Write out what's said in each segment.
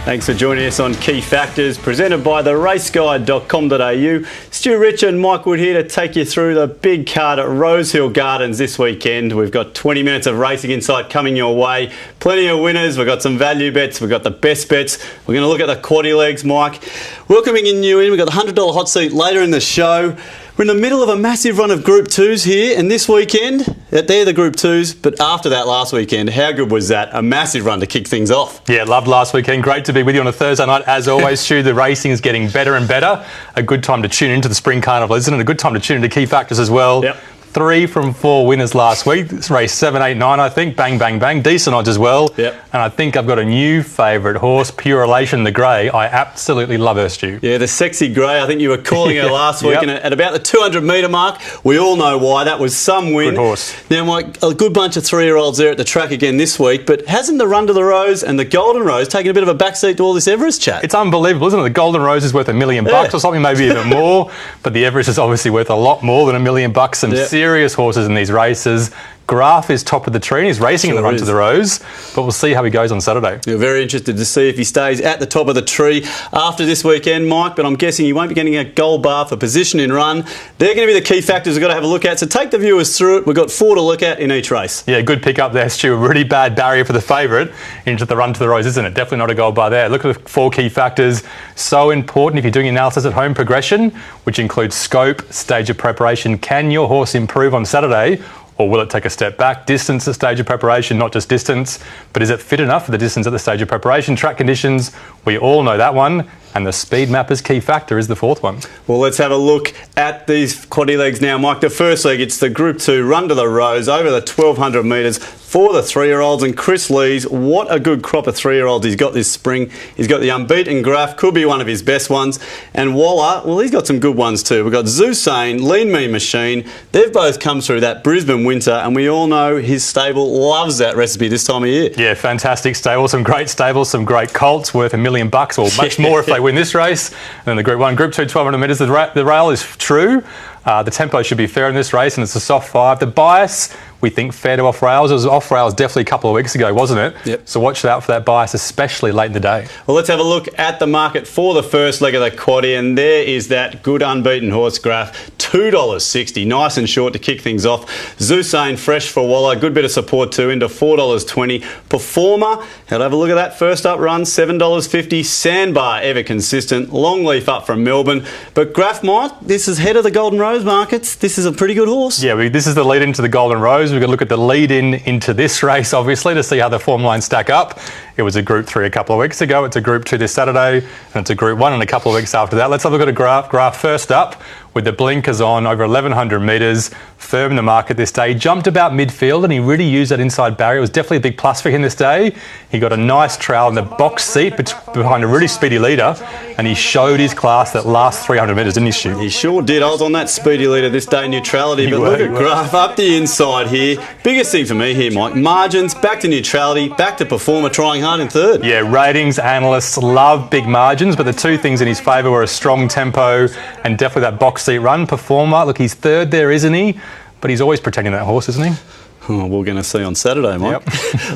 Thanks for joining us on Key Factors, presented by theraceguide.com.au. Stu Rich and Mike Wood here to take you through the big card at Rosehill Gardens this weekend. We've got 20 minutes of racing insight coming your way. Plenty of winners. We've got some value bets. We've got the best bets. We're going to look at the quaddie legs, Mike. Welcoming you in. We've got the $100 hot seat later in the show. We're in the middle of a massive run of Group 2s here, and this weekend, they're the Group 2s, but after that last weekend, how good was that? A massive run to kick things off. Yeah, loved last weekend. Great to be with you on a Thursday night. As always, Stu, the racing is getting better and better. A good time to tune into the Spring Carnival, isn't it? A good time to tune into Key Factors as well. Yep. 3 from 4 winners last week. It's race 7, 8, 9, I think. Bang, bang, bang. Decent odds as well. Yep. And I think I've got a new favourite horse, Pure Elation, the grey. I absolutely love her, Stu. Yeah, the sexy grey. I think you were calling her last week. Yep. And at about the 200 metre mark, we all know why. That was some win. Good horse. Now, Mike, a good bunch of 3-year-olds there at the track again this week, but hasn't the Run to the Rose and the Golden Rose taken a bit of a backseat to all this Everest chat? It's unbelievable, isn't it? The Golden Rose is worth $1 million or something, maybe even more. But the Everest is obviously worth a lot more than $1 million. Some serious horses in these races. Graf is top of the tree and he's racing in the Run to the Rose, but we'll see how he goes on Saturday. You're very interested to see if he stays at the top of the tree after this weekend, Mike, but I'm guessing he won't be getting a gold bar for position in run. They're going to be the key factors we've got to have a look at, so take the viewers through it. We've got 4 to look at in each race. Yeah, good pick up there, Stu. A really bad barrier for the favourite into the Run to the Rose, isn't it? Definitely not a gold bar there. Look at the 4 key factors. So important if you're doing analysis at home. Progression, which includes scope, stage of preparation. Can your horse improve on Saturday? Or will it take a step back? Distance at stage of preparation, not just distance, but is it fit enough for the distance at the stage of preparation? Track conditions, we all know that one. And the speed mapper's key factor is the 4th one. Well, let's have a look at these quaddie legs now, Mike. The first leg, it's the Group 2 Run to the Rose over the 1,200 metres for the 3-year-olds. And Chris Lees, what a good crop of 3-year-olds he's got this spring. He's got the Unbeaten Graf, could be one of his best ones. And Waller, well, he's got some good ones too. We've got Zusane, Lean Mean Machine. They've both come through that Brisbane winter, and we all know his stable loves that recipe this time of year. Yeah, fantastic stable. Some great stables, some great colts worth $1 million or much more if they win this race. And then the Group 1, Group 2, 1,200 metres. The rail is true. The tempo should be fair in this race, and it's a soft 5. The bias, we think fair to off rails. It was off rails definitely a couple of weeks ago, wasn't it? Yep. So watch out for that bias, especially late in the day. Well, let's have a look at the market for the first leg of the quaddie, and there is that good unbeaten horse Graf, $2.60, nice and short to kick things off. Zusane fresh for Waller, good bit of support too, into $4.20. Performer, have a look at that first up run, $7.50. Sandbar, ever consistent. Longleaf up from Melbourne. But Graf, Mike, this is head of the Golden Rose markets. This is a pretty good horse. Yeah, this is the lead into the Golden Rose. We've got to look at the lead into this race, obviously, to see how the form lines stack up. It was a Group 3 a couple of weeks ago. It's a Group 2 this Saturday, and it's a Group 1 in a couple of weeks after that. Let's have a look at a Graf first up with the blinkers on over 1,100 metres. Firm in the market this day. He jumped about midfield and he really used that inside barrier. It was definitely a big plus for him this day. He got a nice trail in the box seat behind a really speedy leader, and he showed his class that last 300 metres, didn't he, Stu? He sure did. I was on that speedy leader this day, neutrality, but look at Graf up the inside here. Biggest thing for me here, Mike, margins, back to neutrality, back to performer, trying hard in 3rd. Yeah, ratings, analysts love big margins, but the 2 things in his favour were a strong tempo and definitely that box seat run. Performer, look, he's 3rd there, isn't he? But he's always protecting that horse, isn't he? Oh, we're going to see on Saturday, Mike. Yep.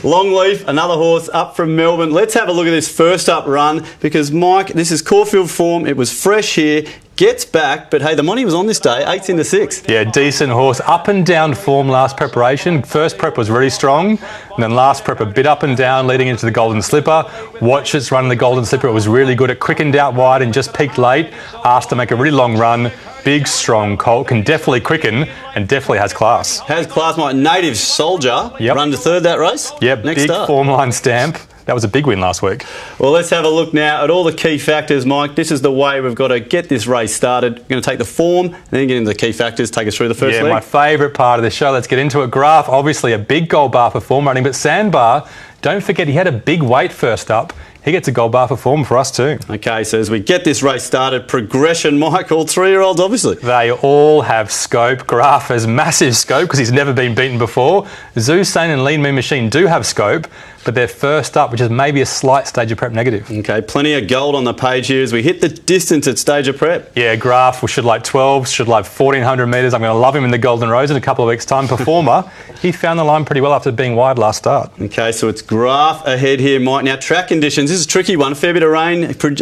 Longleaf, another horse up from Melbourne. Let's have a look at this first up run because, Mike, this is Caulfield form. It was fresh here. Gets back, but hey, the money was on this day, 8 into 6. Yeah, decent horse. Up and down form last preparation. First prep was really strong, and then last prep a bit up and down leading into the Golden Slipper. Watch its run in the Golden Slipper. It was really good. It quickened out wide and just peaked late. Asked to make a really long run. Big, strong colt. Can definitely quicken and definitely has class. Has class, Mike. Native Soldier. Yep. Run to 3rd that race. Yep, next big up. form line stamp. That was a big win last week. Well, let's have a look now at all the key factors, Mike. This is the way we've got to get this race started. We're going to take the form and then get into the key factors. Take us through the first leg. Yeah, my favourite part of the show. Let's get into it. Graf, obviously a big gold bar for form running, but Sandbar, don't forget he had a big weight first up. He gets a gold bar for form for us too. Okay, so as we get this race started, progression, Mike, all 3-year-olds obviously. They all have scope. Graf has massive scope because he's never been beaten before. Zusane and Lean Mean Machine do have scope. but they're first up, which is maybe a slight stage of prep negative. Okay, plenty of gold on the page here as we hit the distance at stage of prep. Yeah, Graf should like 12, should like 1,400 metres. I'm going to love him in the Golden Rose in a couple of weeks' time. Performer, he found the line pretty well after being wide last start. Okay, so it's Graf ahead here, Mike. Now, track conditions, this is a tricky one. Fair bit of rain for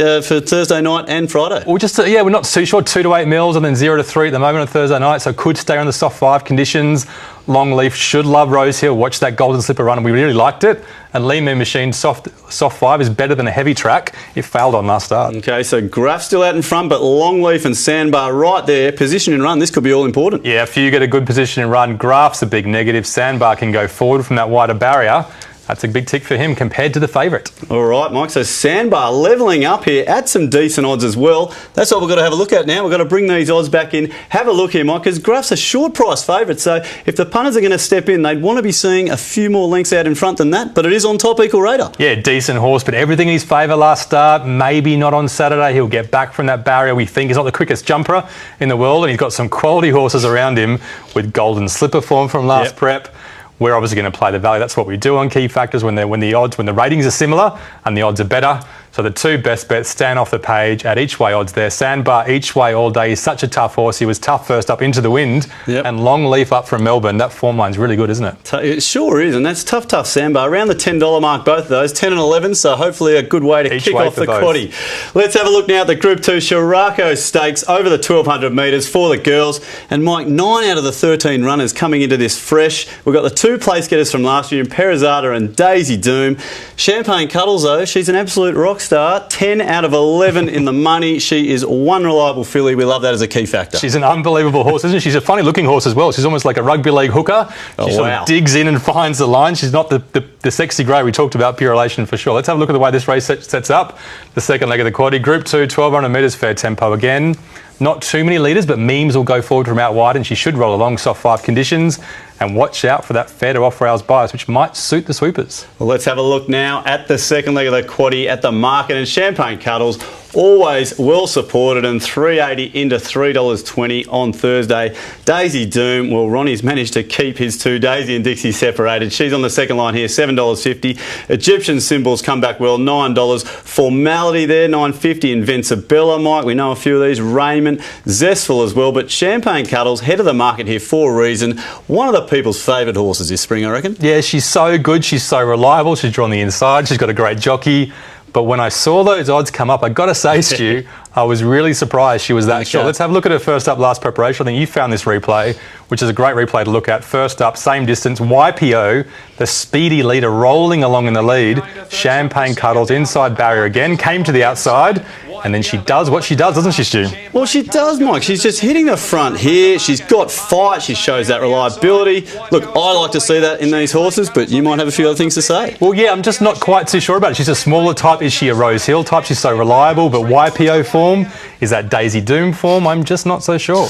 Thursday night and Friday. Well, we're not too sure. 2 to 8 mils and then 0 to 3 at the moment on Thursday night, so could stay on the soft 5 conditions. Longleaf should love Rosehill. Watch that Golden Slipper run, and we really liked it. And Lee Moon Machine soft 5 is better than a heavy track. It failed on last start. Okay, so Graf still out in front, but Longleaf and Sandbar right there. Position and run, this could be all important. Yeah, if you get a good position and run, Graf's a big negative. Sandbar can go forward from that wider barrier. That's a big tick for him compared to the favourite. All right, Mike. So Sandbar levelling up here at some decent odds as well. That's what we've got to have a look at now. We've got to bring these odds back in. Have a look here, Mike, because Graf's a short price favourite. So if the punters are going to step in, they'd want to be seeing a few more lengths out in front than that. But it is on top equal radar. Yeah, decent horse, but everything in his favour last start. Maybe not on Saturday. He'll get back from that barrier. We think he's not the quickest jumper in the world, and he's got some quality horses around him with Golden Slipper form from last prep. We're obviously going to play the value. That's what we do on key factors when the ratings are similar and the odds are better. So the 2 best bets stand off the page at each way odds there. Sandbar each way all day. He's such a tough horse. He was tough first up into the wind. And Longleaf up from Melbourne. That form line's really good, isn't it? It sure is, and that's tough Sandbar. Around the $10 mark, both of those, 10 and 11, so hopefully a good way to kick off the quaddie. Let's have a look now at the Group 2 Shirako Stakes over the 1,200 metres for the girls. And Mike, 9 out of the 13 runners coming into this fresh. We've got the 2 place getters from last year, Perizada and Daisy Doom. Champagne Cuddles, though, she's an absolute rock star. 10 out of 11 in the money. She is one reliable filly. We love that as a key factor. She's an unbelievable horse, isn't she? She's a funny-looking horse as well. She's almost like a rugby league hooker. She sort of digs in and finds the line. She's not the sexy grey we talked about, pure elation for sure. Let's have a look at the way this race sets up. The second leg of the quaddie. Group 2, 1,200 metres, fair tempo again. Not too many leaders, but Memes will go forward from out wide, and she should roll along soft 5 conditions. And watch out for that fair to off rails bias, which might suit the sweepers. Well, let's have a look now at the second leg of the quaddie at the market. And Champagne Cuddles, always well supported, and $3.80 into $3.20 on Thursday. Daisy Doom, well, Ronnie's managed to keep his 2 Daisy and Dixie separated. She's on the second line here, $7.50. Egyptian Symbols come back well, $9. Formality there, $9.50. Invincibella, Mike, we know a few of these. Raymond, Zestful as well. But Champagne Cuddles, head of the market here for a reason. One of the people's favourite horses this spring, I reckon. Yeah, she's so good. She's so reliable. She's drawn the inside. She's got a great jockey. But when I saw those odds come up, I got to say, Stu, I was really surprised she was that short. Let's have a look at her first up last preparation. I think you found this replay, which is a great replay to look at. First up, same distance, YPO, the speedy leader rolling along in the lead. Champagne Cuddles, inside barrier again, came to the outside. And then she does what she does, doesn't she, Stu? Well, she does, Mike. She's just hitting the front here. She's got fight. She shows that reliability. Look, I like to see that in these horses, but you might have a few other things to say. Well, yeah, I'm just not quite too sure about it. She's a smaller type. Is she a Rosehill type? She's so reliable, but YPO form? Is that Daisy Doom form? I'm just not so sure.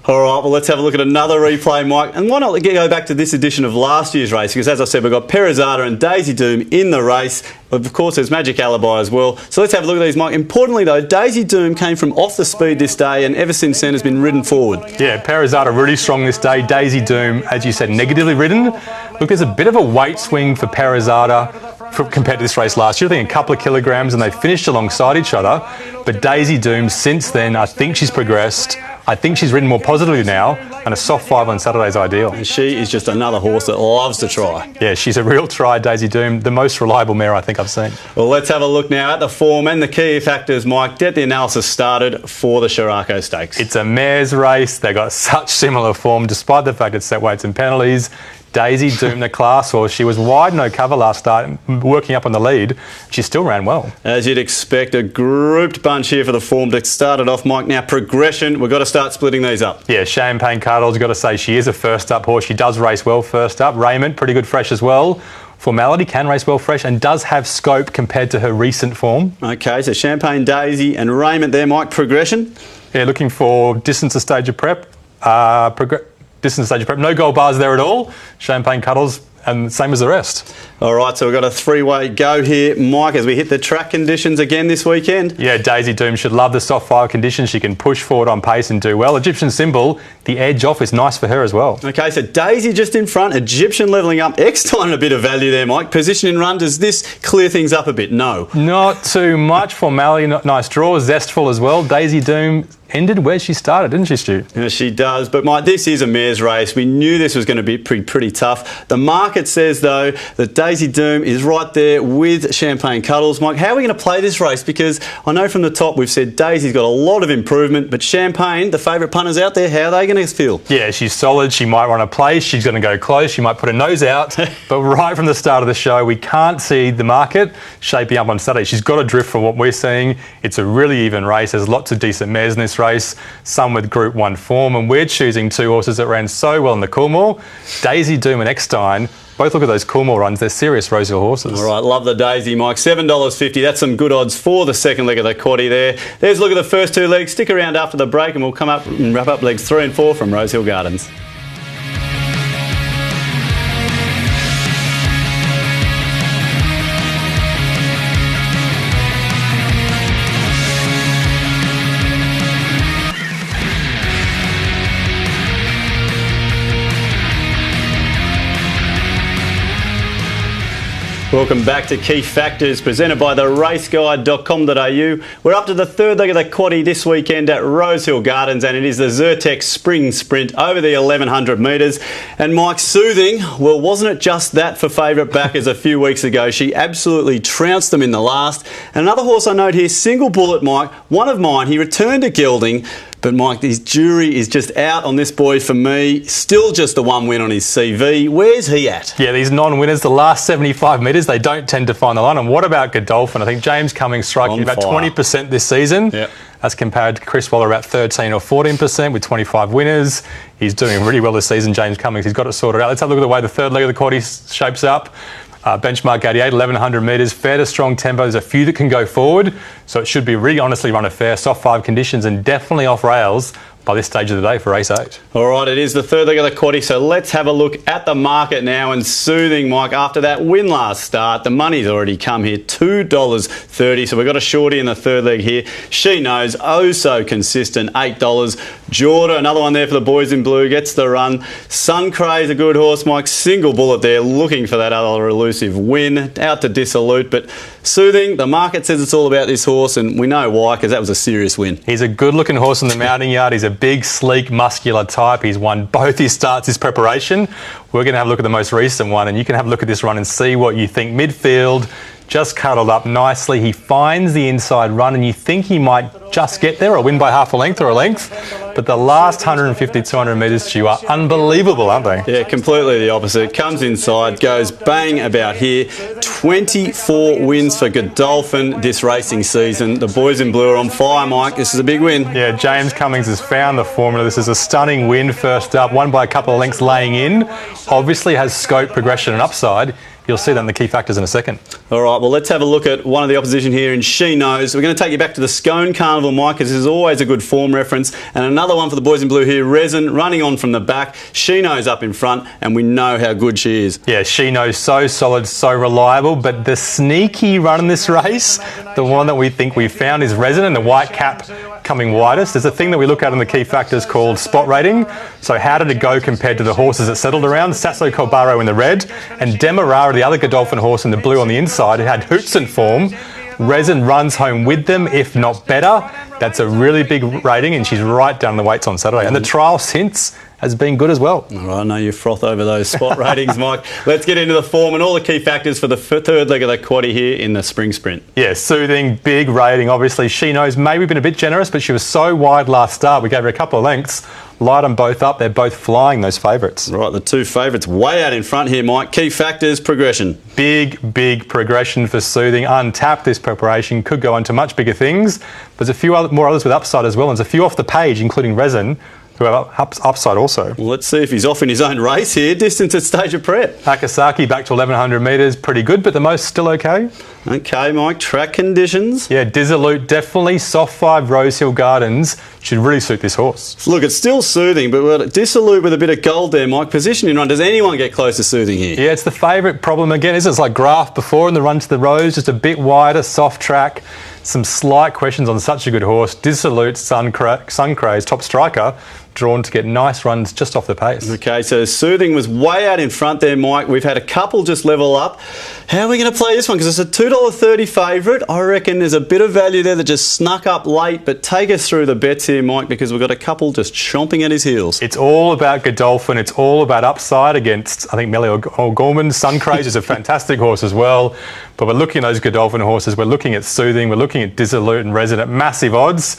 All right, well, let's have a look at another replay, Mike. And why not go back to this edition of last year's race? Because, as I said, we've got Perizada and Daisy Doom in the race. Of course, there's Magic Alibi as well. So let's have a look at these, Mike. Importantly, though, Daisy Doom came from off the speed this day, and ever since then has been ridden forward. Yeah, Perizada really strong this day. Daisy Doom, as you said, negatively ridden. Look, there's a bit of a weight swing for Perizada compared to this race last year. I think a couple of kilograms, and they finished alongside each other. But Daisy Doom, since then, I think she's progressed. I think she's ridden more positively now, and a soft 5 on Saturday is ideal. And she is just another horse that loves to try. Yeah, she's a real try, Daisy Doom. The most reliable mare I think I've seen. Well, let's have a look now at the form and the key factors, Mike. Get the analysis started for the Shirako Stakes. It's a mare's race. They got such similar form, despite the fact it's set weights and penalties. Daisy Doom, the class horse, she was wide no cover last start, working up on the lead. She still ran well. As you'd expect, a grouped bunch here for the form to start it off, Mike. Now, progression, we've got to start splitting these up. Yeah, Champagne Cuddles, you've got to say she is a first-up horse. She does race well first up. Raymond, pretty good fresh as well. Formality can race well fresh and does have scope compared to her recent form. OK, so Champagne, Daisy and Raymond there, Mike. Progression? Yeah, looking for distance to stage of prep. Distance stage of prep. No gold bars there at all. Champagne Cuddles and same as the rest. All right, so we've got a three-way go here, Mike, as we hit the track conditions again this weekend. Yeah, Daisy Doom should love the soft 5 conditions. She can push forward on pace and do well. Egyptian Symbol, the edge off is nice for her as well. Okay, so Daisy just in front, Egyptian levelling up. Eckstein a bit of value there, Mike. Position in run, does this clear things up a bit? No. Not too much. Formality, nice draw. Zestful as well. Daisy Doom ended where she started, didn't she, Stu? Yeah, she does. But, Mike, this is a mare's race. We knew this was going to be pretty tough. The market says, though, that Daisy Doom is right there with Champagne Cuddles. Mike, how are we going to play this race? Because I know from the top we've said Daisy's got a lot of improvement, but Champagne, the favourite punters out there, how are they going to feel? Yeah, she's solid. She might run a place. She's going to go close. She might put her nose out. But right from the start of the show, we can't see the market shaping up on Saturday. She's got a drift from what we're seeing. It's a really even race. There's lots of decent mares in this race, some with Group 1 form, and we're choosing 2 horses that ran so well in the Coolmore. Daisy Doom and Eckstein, both look at those Coolmore runs. They're serious Rosehill horses. All right, love the Daisy, Mike. $7.50. That's some good odds for the second leg of the quaddie there. There's a look at the first 2 legs. Stick around after the break and we'll come up and wrap up legs 3 and 4 from Rosehill Gardens. Welcome back to Key Factors, presented by the raceguide.com.au. We're up to the third leg of the quaddie this weekend at Rosehill Gardens, and it is the Zyrtec Spring Sprint over the 1100 metres. And Mike, Soothing, well, wasn't it just that for favourite backers a few weeks ago? She absolutely trounced them in the last. And another horse I note here, Single Bullet, Mike, one of mine, he returned to gelding. But, Mike, his jury is just out on this boy for me. Still just the 1 win on his CV. Where's he at? Yeah, these non-winners, the last 75 metres, they don't tend to find the line. And what about Godolphin? I think James Cummings striking about 20% this season. Yep. As compared to Chris Waller, about 13 or 14% with 25 winners. He's doing really well this season, James Cummings. He's got it sorted out. Let's have a look at the way the third leg of the quaddie shapes up. Benchmark 88, 1100 metres, fair to strong tempo. There's a few that can go forward, so it should be really honestly run a fair, soft 5 conditions and definitely off rails by this stage of the day for race 8. All right, it is the third leg of the quaddie, so let's have a look at the market now. And Soothing, Mike, after that win last start, the money's already come here, $2.30. So we've got a shorty in the third leg here. She Knows, oh so consistent, $8. Jordan, another one there for the boys in blue, gets the run. Suncray's a good horse, Mike. Single Bullet there, looking for that other elusive win, out to Dissolute. But Soothing, the market says it's all about this horse, and we know why, because that was a serious win. He's a good-looking horse in the mounting yard. He's a big, sleek, muscular type. He's won both his starts, his preparation. We're going to have a look at the most recent one, and you can have a look at this run and see what you think. Midfield, just cuddled up nicely. He finds the inside run, and you think he might just get there or win by half a length or a length. But the last 150, 200 metres, Stu, are unbelievable, aren't they? Yeah, completely the opposite. Comes inside, goes bang about here. 24 wins for Godolphin this racing season. The boys in blue are on fire, Mike. This is a big win. Yeah, James Cummings has found the formula. This is a stunning win first up, won by a couple of lengths laying in. Obviously has scope, progression and upside. You'll see that in the key factors in a second. All right, well, let's have a look at one of the opposition here in She Knows. We're going to take you back to the Scone Carnival, Mike, because this is always a good form reference. And another one for the boys in blue here, Resin, running on from the back. She Knows up in front, and we know how good she is. Yeah, She Knows, so solid, so reliable. But the sneaky run in this race, the one that we think we found is Resin, and the white cap coming widest. There's a thing that we look at in the key factors called spot rating. So how did it go compared to the horses that settled around? Sasso Colbaro in the red and Demerara, the other Godolphin horse in the blue on the inside, it had hoops in form. Resin runs home with them, if not better. That's a really big rating, and she's right down the weights on Saturday. And the trial since has been good as well. All right, I know you froth over those spot ratings, Mike. Let's get into the form and all the key factors for the third leg of the quaddie here in the Spring Sprint. Yeah, Soothing, big rating. Obviously, She Knows maybe been a bit generous, but she was so wide last start. We gave her a couple of lengths. Light them both up. They're both flying, those favourites. Right, the 2 favourites way out in front here, Mike. Key factors, progression. Big progression for Soothing. Untapped this preparation. Could go on to much bigger things. There's a few more others with upside as well. And there's a few off the page, including Resin. who have upside also. Well, let's see if he's off in his own race here. Distance at stage of prep. Akasaki back to 1,100 metres, pretty good, but the most still okay. Okay, Mike, track conditions. Yeah, Dissolute, definitely soft 5 Rosehill Gardens should really suit this horse. Look, it's still soothing, but Dissolute with a bit of gold there, Mike. Positioning run, does anyone get close to soothing here? Yeah, it's the favourite problem again. It's like Graph before in the run to the Rose, just a bit wider, soft track. Some slight questions on such a good horse. Dissolute, Suncraze, top striker, drawn to get nice runs just off the pace. Okay, so Soothing was way out in front there, Mike. We've had a couple just level up. How are we going to play this one? Because it's a $2.30 favourite. I reckon there's a bit of value there that just snuck up late, but take us through the bets here, Mike, because we've got a couple just chomping at his heels. It's all about Godolphin. It's all about upside against, I think, Melly O'Gorman. Suncraze is a fantastic horse as well. But we're looking at those Godolphin horses. We're looking at Soothing. We're looking at Dissolute and Resident. Massive odds.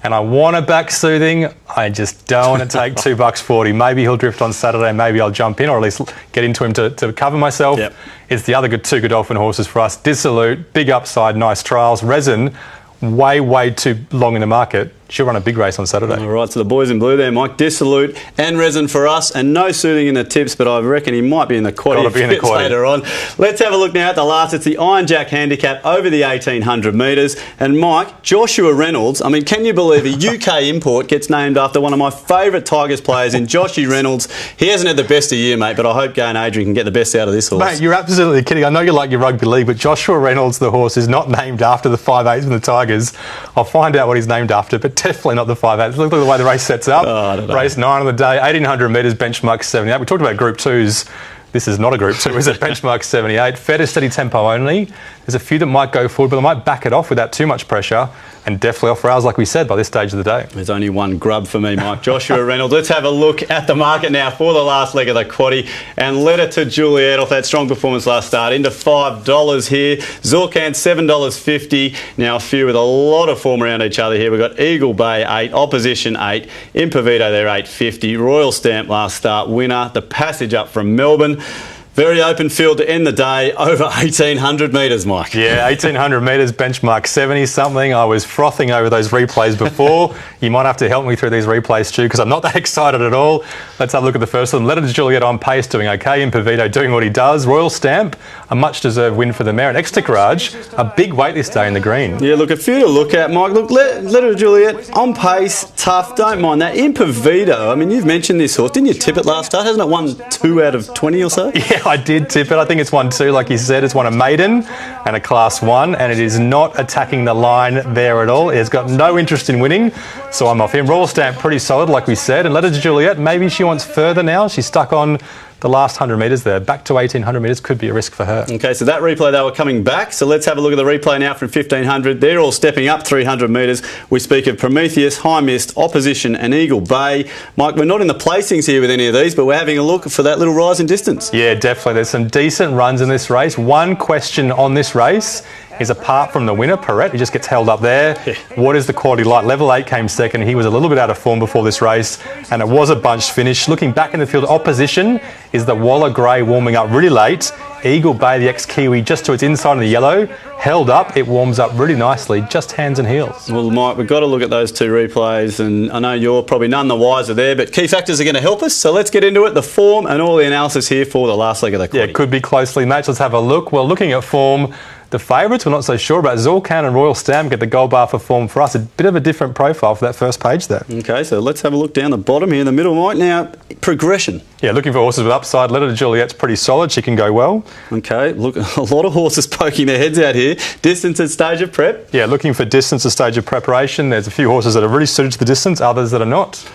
And I want to back Soothing. I just don't want to take $2.40. Maybe he'll drift on Saturday. Maybe I'll jump in, or at least get into him to cover myself. Yep. It's the other two Godolphin horses for us. Dissolute, big upside, nice trials. Resin, way too long in the market. She'll run a big race on Saturday. All right, so the boys in blue there, Mike. Dissolute and Resin for us, and no Soothing in the tips, but I reckon he might be in the quaddy later on. Let's have a look now at the last. It's the Iron Jack handicap over the 1,800 metres. And Mike, Joshua Reynolds, I mean, can you believe a UK import gets named after one of my favourite Tigers players in Joshy Reynolds? He hasn't had the best of year, mate, but I hope Gay and Adrian can get the best out of this horse. Mate, you're absolutely kidding. I know you like your rugby league, but Joshua Reynolds, the horse, is not named after the 5'8" from the Tigers. I'll find out what he's named after, but definitely not the 5'8". Look at the way the race sets up. Race 9 on the day, 1,800 metres, benchmark 78. We talked about Group 2s. This is not a Group 2, is it? Benchmark 78. Fair to steady tempo only. There's a few that might go forward, but they might back it off without too much pressure, and definitely off rails, like we said, by this stage of the day. There's only one grub for me, Mike. Joshua Reynolds. Let's have a look at the market now for the last leg of the quaddie, and Letter to Juliet off that strong performance last start into $5 here. Zorcan $7.50. Now a few with a lot of form around each other here. We've got Eagle Bay 8, Opposition 8, Impavito there $8.50. Royal Stamp last start winner. The Passage up from Melbourne. Very open field to end the day, over 1,800 metres, Mike. Yeah, 1,800 metres, benchmark 70-something. I was frothing over those replays before. You might have to help me through these replays, Stu, because I'm not that excited at all. Let's have a look at the first one. Letter to Juliet on pace, doing okay. Impavito doing what he does. Royal Stamp, a much-deserved win for the mare. And Exeter Garage, a big weight this day in the green. Yeah, look, a few to look at, Mike. Look, Letter to Juliet, on pace, tough, don't mind that. Impavito, I mean, you've mentioned this horse. Didn't you tip it last start? Hasn't it won 2 out of 20 or so? Yeah, I did tip it. I think it's won 2, like you said. It's won a maiden and a Class 1, and it is not attacking the line there at all. It has got no interest in winning, so I'm off him. Royal Stamp, pretty solid, like we said. And Letter to Juliet, maybe she wants further now. She's stuck on the last 100 metres there. Back to 1,800 metres could be a risk for her. Okay, so that replay, they were coming back. So let's have a look at the replay now from 1,500. They're all stepping up 300 metres. We speak of Prometheus, High Mist, Opposition and Eagle Bay. Mike, we're not in the placings here with any of these, but we're having a look for that little rise in distance. Yeah, definitely. There's some decent runs in this race. One question on this race is, apart from the winner, Perrette, he just gets held up there. Yeah. What is the quality like? Level 8 came second. He was a little bit out of form before this race, and it was a bunched finish. Looking back in the field, Opposition is the Waller Grey warming up really late. Eagle Bay, the ex-Kiwi, just to its inside in the yellow, held up. It warms up really nicely, just hands and heels. Well, Mike, we've got to look at those 2 replays, and I know you're probably none the wiser there, but key factors are going to help us, so let's get into it. The form and all the analysis here for the last leg of the quaddie. Yeah, it could be closely matched. Let's have a look. Well, looking at form, the favourites we're not so sure about. Zorcan and Royal Stamp get the gold bar for form for us. A bit of a different profile for that first page there. Okay, so let's have a look down the bottom here in the middle, Mike. Now, progression. Yeah, looking for horses with upside. Letter to Juliet's pretty solid. She can go well. Okay, look, a lot of horses poking their heads out here. Distance at stage of prep. Yeah, looking for distance at stage of preparation. There's a few horses that are really suited to the distance, others that are not.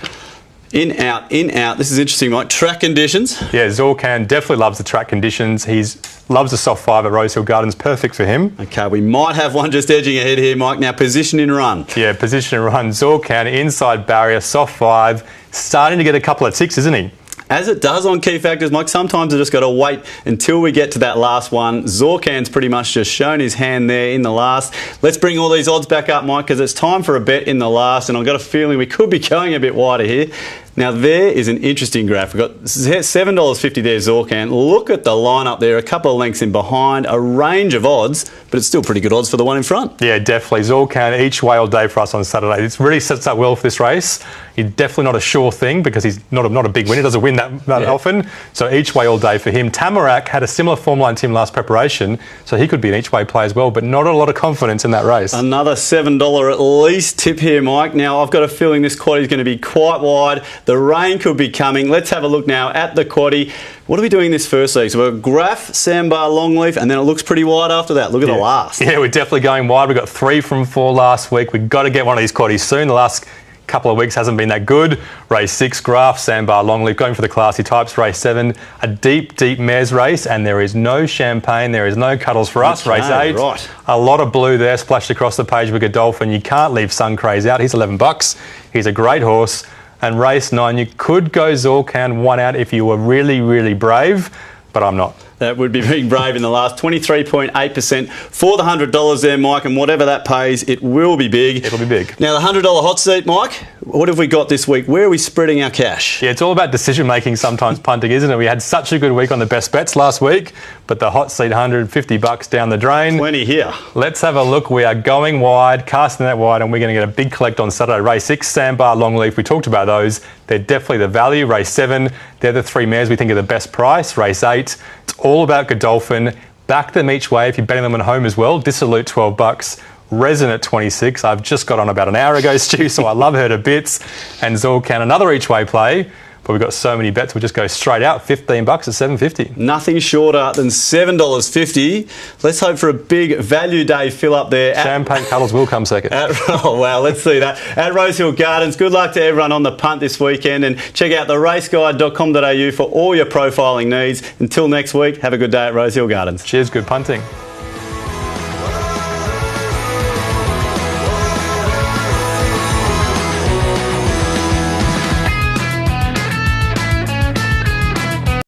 In, out, in, out. This is interesting, Mike. Track conditions. Yeah, Zorcan definitely loves the track conditions. He loves the soft 5 at Rosehill Gardens. Perfect for him. Okay, we might have one just edging ahead here, Mike. Now, position in run. Yeah, position in run. Zorcan, inside barrier, soft 5. Starting to get a couple of ticks, isn't he? As it does on key factors, Mike, sometimes I've just got to wait until we get to that last one. Zorcan's pretty much just shown his hand there in the last. Let's bring all these odds back up, Mike, because it's time for a bet in the last, and I've got a feeling we could be going a bit wider here. Now there is an interesting graph. We've got $7.50 there, Zorcan. Look at the lineup there, a couple of lengths in behind, a range of odds, but it's still pretty good odds for the one in front. Yeah, definitely. Zorcan each way all day for us on Saturday. It really sets up well for this race. He's definitely not a sure thing because he's not a big winner. He doesn't win that often. So each way all day for him. Tamarack had a similar form line to him last preparation, so he could be an each way play as well, but not a lot of confidence in that race. Another $7 at least tip here, Mike. Now I've got a feeling this quaddie is going to be quite wide. The rain could be coming. Let's have a look now at the quaddie. What are we doing this first leg? So we've got Graph, Sandbar, Longleaf, and then it looks pretty wide after that. Look at the last. Yeah, we're definitely going wide. We got 3 from 4 last week. We've got to get one of these quaddies soon. The last couple of weeks hasn't been that good. Race 6, Graph, Sandbar, Longleaf, going for the classy types. Race 7, a deep mares race, and there is no champagne, there is no cuddles for us. Okay, race 8, right. A lot of blue there splashed across the page with Godolphin. You can't leave Sun Craze out. He's $11. He's a great horse. And race 9, you could go Zorcan 1 out if you were really brave, but I'm not. That would be being brave in the last 23.8% for the $100 there, Mike, and whatever that pays, it will be big. It'll be big. Now, the $100 hot seat, Mike, what have we got this week? Where are we spreading our cash? Yeah, it's all about decision-making sometimes, punting, isn't it? We had such a good week on the best bets last week, but the hot seat, $150 down the drain. Plenty here. Let's have a look. We are going wide, casting that wide, and we're going to get a big collect on Saturday. Race 6, Sandbar, Longleaf, we talked about those. They're definitely the value. Race 7, they're the 3 mares we think are the best price. Race 8, it's all about Godolphin. Back them each way if you're betting them at home as well. Dissolute, $12. Resin at 26. I've just got on about an hour ago, Stu, so I love her to bits. And Zorcan, another each way play. But we've got so many bets, we'll just go straight out. $15 at $7.50. Nothing shorter than $7.50. Let's hope for a big value day fill up there. Champagne cuddles will come second. Oh, wow, let's see that. At Rosehill Gardens, good luck to everyone on the punt this weekend. And check out the raceguide.com.au for all your profiling needs. Until next week, have a good day at Rosehill Gardens. Cheers, good punting.